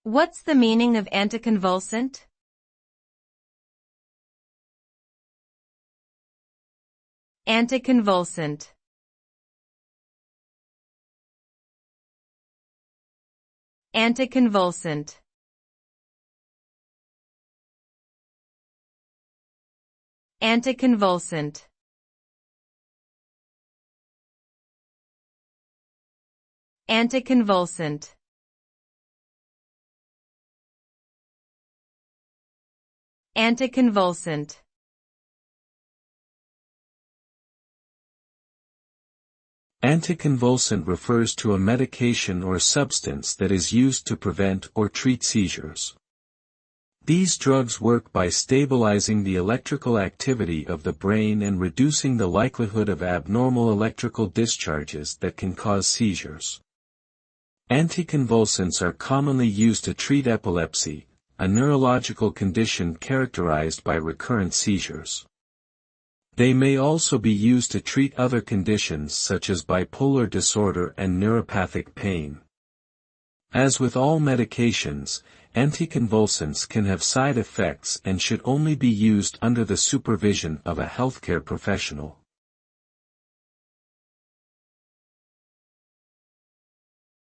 What's the meaning of anticonvulsant? Anticonvulsant. Anticonvulsant. Anticonvulsant. Anticonvulsant. Anticonvulsant. Anticonvulsant refers to a medication or substance that is used to prevent or treat seizures. These drugs work by stabilizing the electrical activity of the brain and reducing the likelihood of abnormal electrical discharges that can cause seizures. Anticonvulsants are commonly used to treat epilepsy, a neurological condition characterized by recurrent seizures. They may also be used to treat other conditions such as bipolar disorder and neuropathic pain. As with all medications, anticonvulsants can have side effects and should only be used under the supervision of a healthcare professional.